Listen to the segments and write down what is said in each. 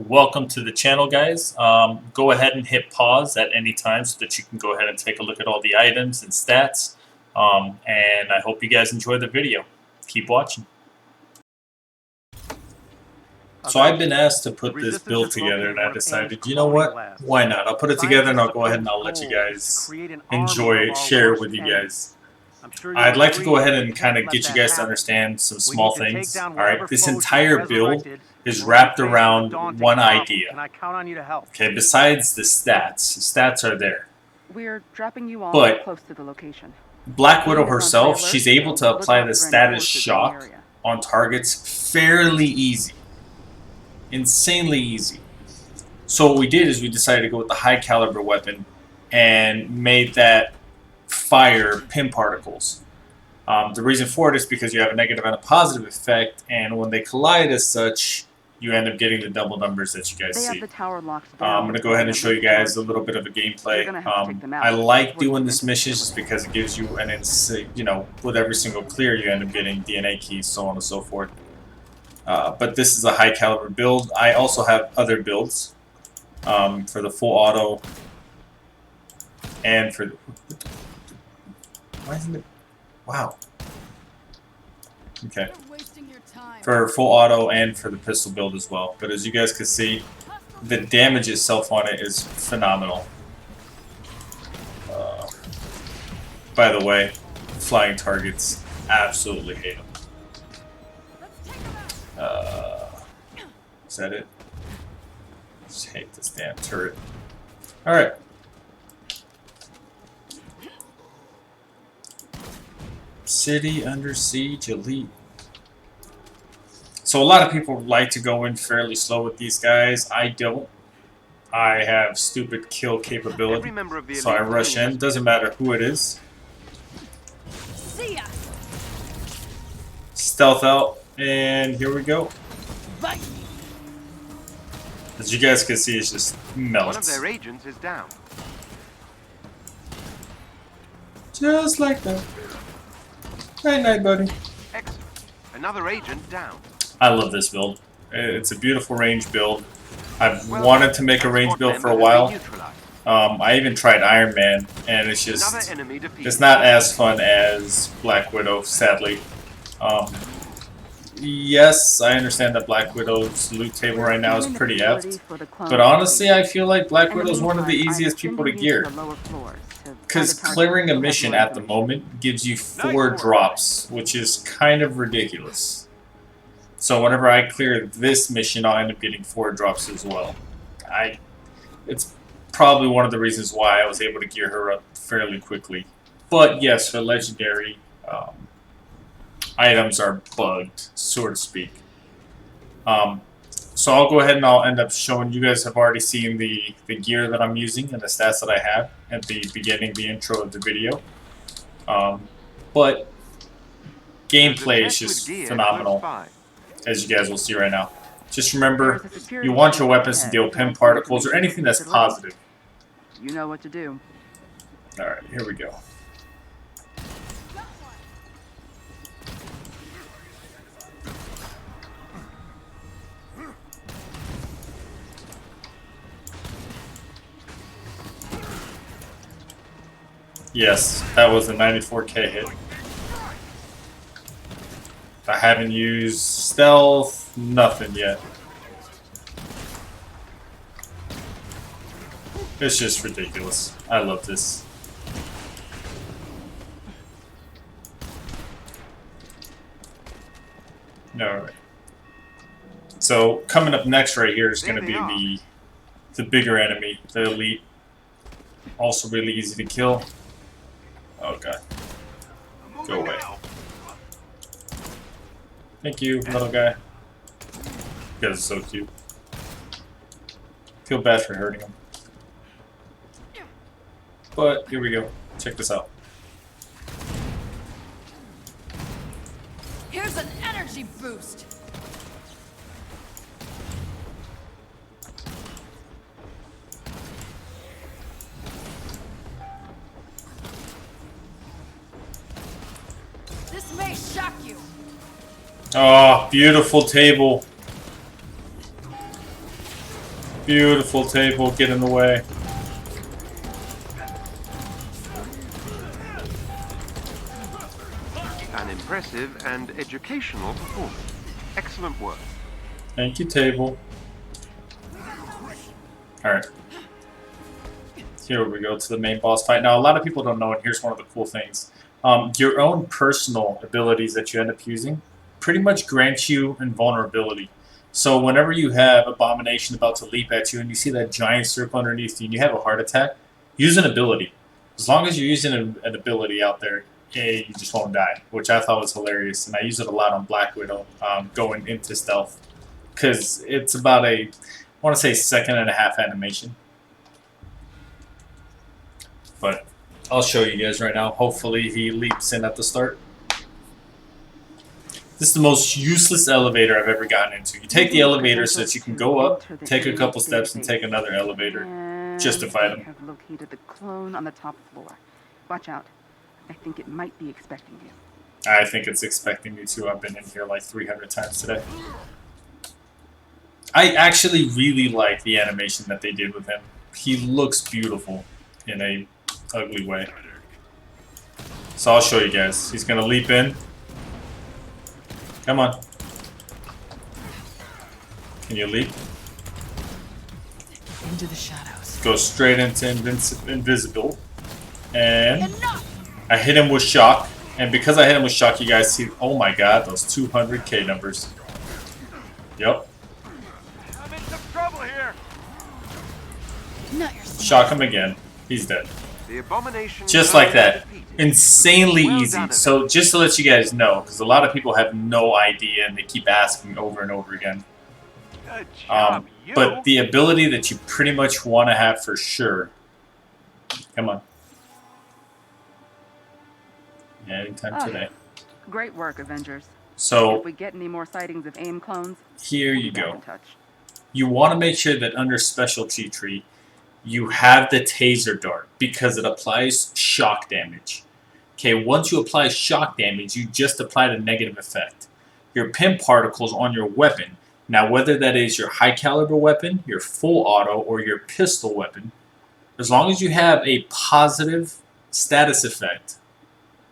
Welcome to the channel, guys. Go ahead and hit pause at any time so that you can go ahead and take a look at all the items and stats. And I hope you guys enjoy the video. Keep watching. So I've been asked to put this build together, and I decided, you know what? Why not? I'll put it together and I'll go ahead and I'll let you guys enjoy, share it with you guys. I'd like to go ahead and kind of get you guys to understand some small things. Alright, this entire build is wrapped around one idea. Okay, besides the stats are there. We're dropping you all But close to the location. Black Widow herself, she's able to apply the status shock on targets fairly easy. Insanely easy. So what we did is we decided to go with the high caliber weapon and made that fire pin particles. The reason for it is because you have a negative and a positive effect, and when they collide as such, you end up getting the double numbers that you guys see. I'm going to go ahead and show you guys a little bit of a gameplay. I like doing this mission just because it gives you an insane, with every single clear you end up getting DNA keys, so on and so forth. But this is a high caliber build. I also have other builds for the full auto and for the... Why isn't it? Wow. Okay. For full auto and for the pistol build as well. But as you guys can see, the damage itself on it is phenomenal. By the way, flying targets, absolutely hate them. Is that it? Just hate this damn turret. Alright. City under siege elite. So a lot of people like to go in fairly slow with these guys. I don't. I have stupid kill capability, so I rush in. Doesn't matter who it is. Stealth out, and here we go. As you guys can see, it's just melts. One of their agents is down. Just like that. Night night, buddy. Excellent. Another agent down. I love this build. It's a beautiful range build. I've wanted to make a range build for a while. I even tried Iron Man, and it's just it's not as fun as Black Widow, sadly. Yes, I understand that Black Widow's loot table right now is pretty effed, but honestly, I feel like Black Widow is one of the easiest people to gear. Because clearing a mission at the moment gives you 4 drops, which is kind of ridiculous. So whenever I clear this mission, I'll end up getting 4 drops as well. It's probably one of the reasons why I was able to gear her up fairly quickly. But yes, her legendary items are bugged, so to speak. So I'll go ahead and I'll end up showing you guys have already seen the gear that I'm using and the stats that I have at the beginning, the intro of the video. But gameplay is just phenomenal, as you guys will see right now. Just remember, you want your weapons to deal pin particles or anything that's positive. You know what to do. Alright, here we go. Yes, that was a 94k hit. I haven't used stealth, nothing yet. It's just ridiculous. I love this. Alright. So, coming up next right here is going to be the bigger enemy, the elite. Also really easy to kill. Oh god. Go away. Thank you, little guy. You guys are so cute. Feel bad for hurting him. But, here we go. Check this out. Here's an energy boost! This may shock you. Oh, beautiful table. Beautiful table, get in the way. An impressive and educational performance. Excellent work. Thank you, table. Alright. Here we go to the main boss fight. Now, a lot of people don't know, and here's one of the cool things. Your own personal abilities that you end up using pretty much grant you invulnerability. So whenever you have Abomination about to leap at you and you see that giant circle underneath you and you have a heart attack, use an ability. As long as you're using an ability out there, you just won't die, which I thought was hilarious. And I use it a lot on Black Widow, going into stealth. Because it's about I want to say 1.5 animation. But I'll show you guys right now. Hopefully he leaps in at the start. This is the most useless elevator I've ever gotten into. You take the elevator so that you can go up, take a couple steps, and take another elevator just to fight him. I have located the clone on the top floor. Watch out. I think it might be expecting you. I think it's expecting me too. I've been in here like 300 times today. I actually really like the animation that they did with him. He looks beautiful in a ugly way. So I'll show you guys. He's gonna leap in. Come on. Can you leap? Into the shadows. Go straight into invisible. And I hit him with shock. And because I hit him with shock, you guys see, oh my god, those 200k numbers. Yep. I'm in some trouble here. Not your Shock him again. He's dead. The abomination. Just like that. defeated. Insanely Well easy. done, So just to let you guys know, because a lot of people have no idea and they keep asking over and over again. Good job, you. But the ability that you pretty much want to have for sure. Come on. Yeah, anytime today. Great work, Avengers. So If we get any more sightings of AIM clones, here we'll you be back go. in touch. You want to make sure that under specialty tree, you have the taser dart because it applies shock damage. Okay, once you apply shock damage, you just apply the negative effect. Your pin particles on your weapon. Now, whether that is your high caliber weapon, your full auto, or your pistol weapon, as long as you have a positive status effect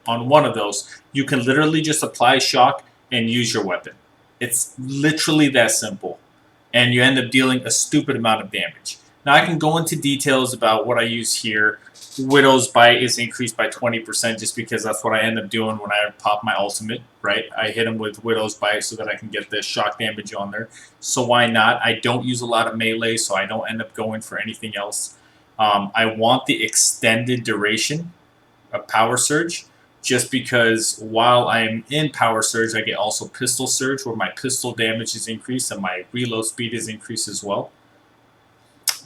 on one of those, you can literally just apply shock and use your weapon. It's literally that simple. And you end up dealing a stupid amount of damage. Now I can go into details about what I use here. Widow's Bite is increased by 20% just because that's what I end up doing when I pop my ultimate, right? I hit him with Widow's Bite so that I can get the shock damage on there. So why not? I don't use a lot of melee, so I don't end up going for anything else. I want the extended duration of Power Surge just because while I'm in Power Surge, I get also Pistol Surge where my pistol damage is increased and my reload speed is increased as well.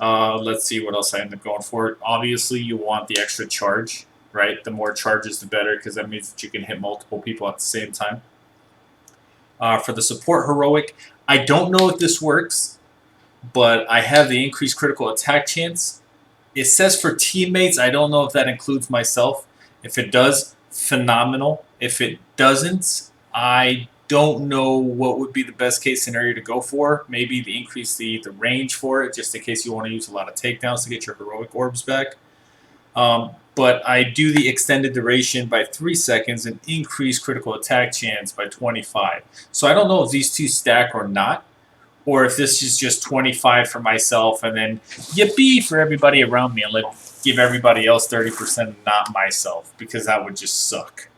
Let's see what else I end up going for. Obviously, you want the extra charge, right? The more charges, the better, because that means that you can hit multiple people at the same time. For the support heroic, I don't know if this works, but I have the increased critical attack chance. It says for teammates. I don't know if that includes myself. If it does, phenomenal. If it doesn't, I don't know what would be the best case scenario to go for. Maybe the increase the range for it, just in case you want to use a lot of takedowns to get your heroic orbs back. But I do the extended duration by 3 seconds and increase critical attack chance by 25. So I don't know if these two stack or not, or if this is just 25 for myself and then yippee for everybody around me and give everybody else 30% and not myself, because that would just suck.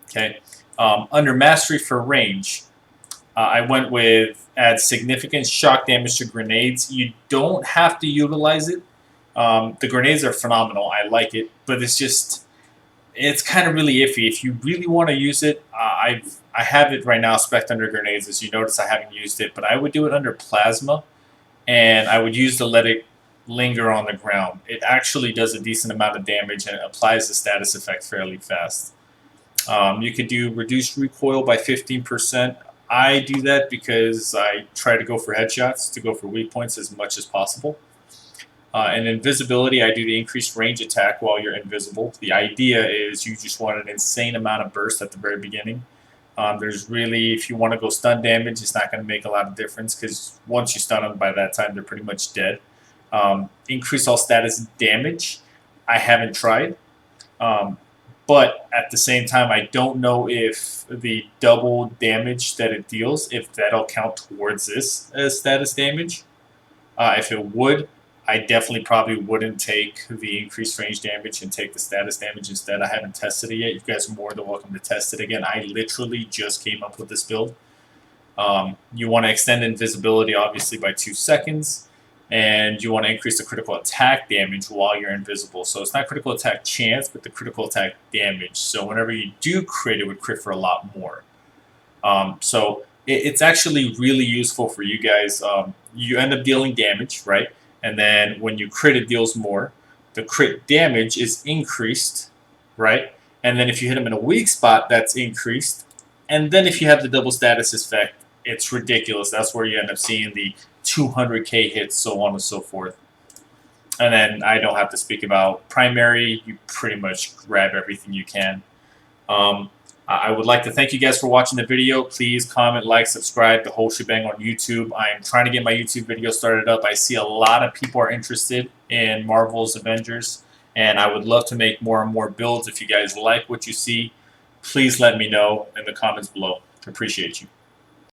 Okay. Under Mastery for range, I went with add significant shock damage to grenades. You don't have to utilize it. The grenades are phenomenal. I like it, but it's kind of really iffy. If you really want to use it, I have it right now spec'd under grenades. As you notice, I haven't used it, but I would do it under plasma, and I would use to let it linger on the ground. It actually does a decent amount of damage, and it applies the status effect fairly fast. You could do reduced recoil by 15%. I do that because I try to go for headshots, to go for weak points as much as possible. And invisibility, I do the increased range attack while you're invisible. The idea is you just want an insane amount of burst at the very beginning. There's really, if you want to go stun damage, it's not going to make a lot of difference because once you stun them, by that time they're pretty much dead. Increase all status damage, I haven't tried. But at the same time, I don't know if the double damage that it deals, if that'll count towards this as status damage. If it would, I definitely probably wouldn't take the increased range damage and take the status damage instead. I haven't tested it yet. You guys are more than welcome to test it again. I literally just came up with this build. You want to extend invisibility, obviously, by 2 seconds. And you want to increase the critical attack damage while you're invisible. So it's not critical attack chance, but the critical attack damage. So whenever you do crit, it would crit for a lot more. So it's actually really useful for you guys. You end up dealing damage, right? And then when you crit, it deals more. The crit damage is increased, right? And then if you hit them in a weak spot, that's increased. And then if you have the double status effect, it's ridiculous. That's where you end up seeing the 200k hits, so on and so forth. And then I don't have to speak about primary. You pretty much grab everything you can. I would like to thank you guys for watching the video. Please comment, like, subscribe, the whole shebang on YouTube. I am trying to get my YouTube video started up. I see a lot of people are interested in Marvel's Avengers, and I would love to make more and more builds. If you guys like what you see, please let me know in the comments below. Appreciate you.